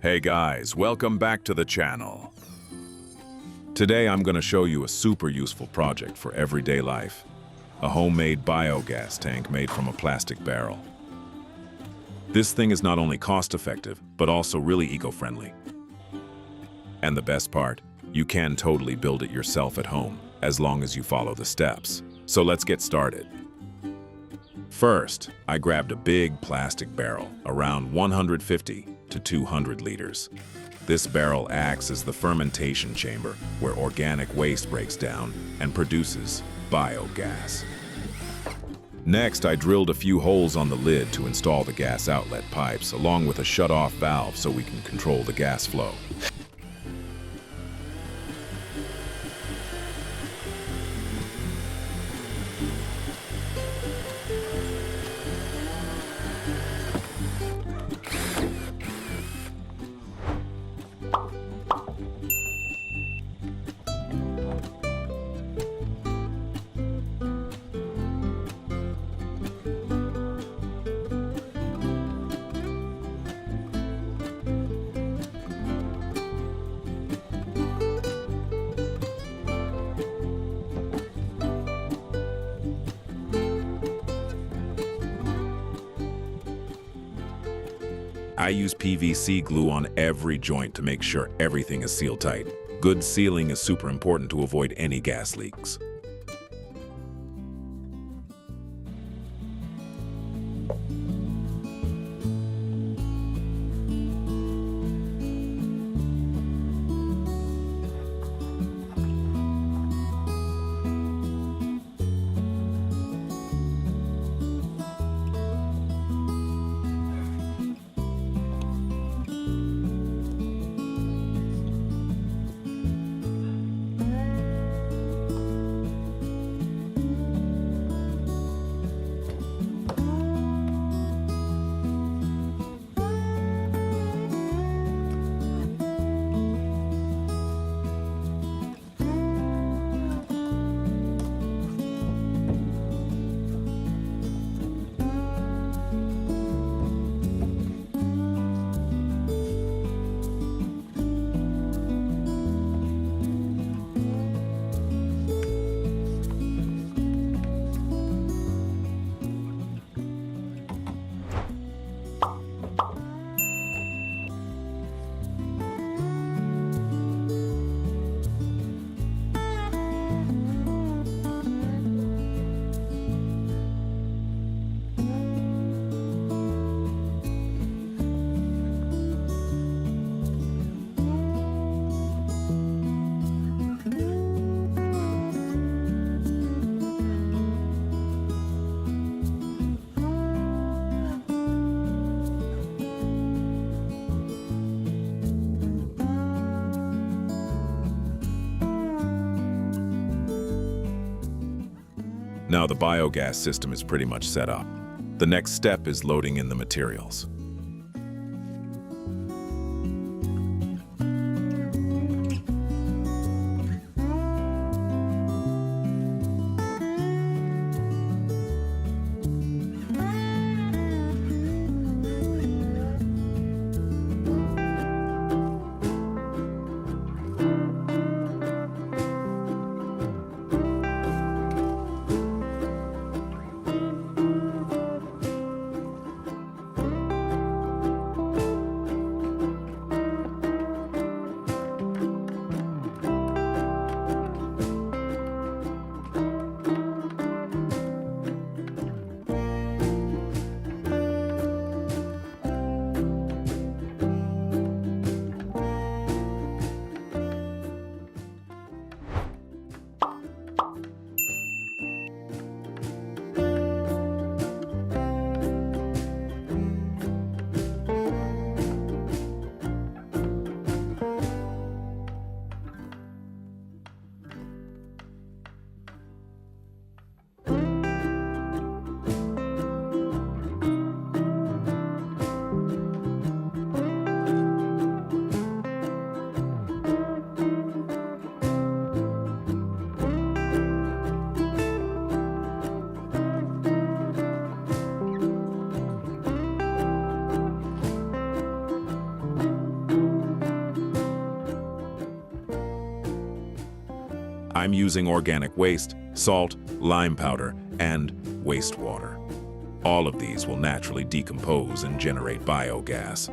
Hey guys, welcome back to the channel. Today I'm going to show you a super useful project for everyday life. A homemade biogas tank made from a plastic barrel. This thing is not only cost-effective, but also really eco-friendly. And the best part, you can totally build it yourself at home, as long as you follow the steps. So let's get started. First, I grabbed a big plastic barrel, around 150 to 200 liters. This barrel acts as the fermentation chamber where organic waste breaks down and produces biogas. Next, I drilled a few holes on the lid to install the gas outlet pipes, along with a shut-off valve so we can control the gas flow. I use PVC glue on every joint to make sure everything is sealed tight. Good sealing is super important to avoid any gas leaks. Now the biogas system is pretty much set up. The next step is loading in the materials. I'm using organic waste, salt, lime powder, and wastewater. All of these will naturally decompose and generate biogas.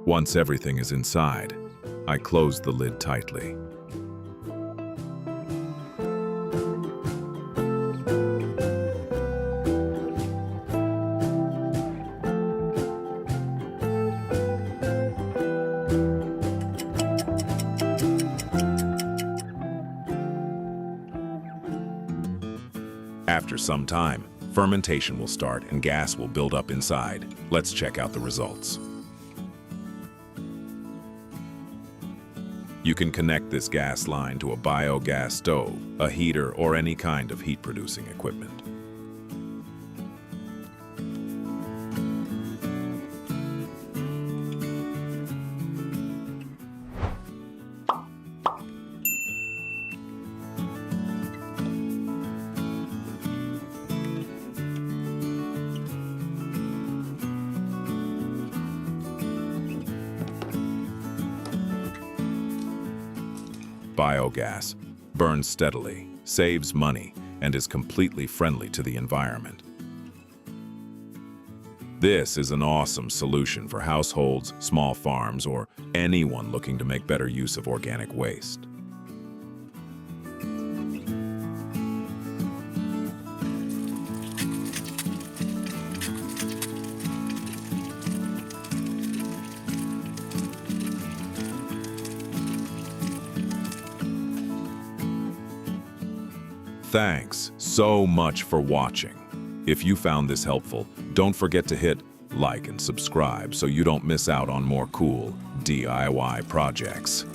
Once everything is inside, I close the lid tightly. After some time, fermentation will start and gas will build up inside. Let's check out the results. You can connect this gas line to a biogas stove, a heater, or any kind of heat-producing equipment. Biogas burns steadily, saves money, and is completely friendly to the environment. This is an awesome solution for households, small farms, or anyone looking to make better use of organic waste. Thanks so much for watching. If you found this helpful, don't forget to hit like and subscribe so you don't miss out on more cool DIY projects.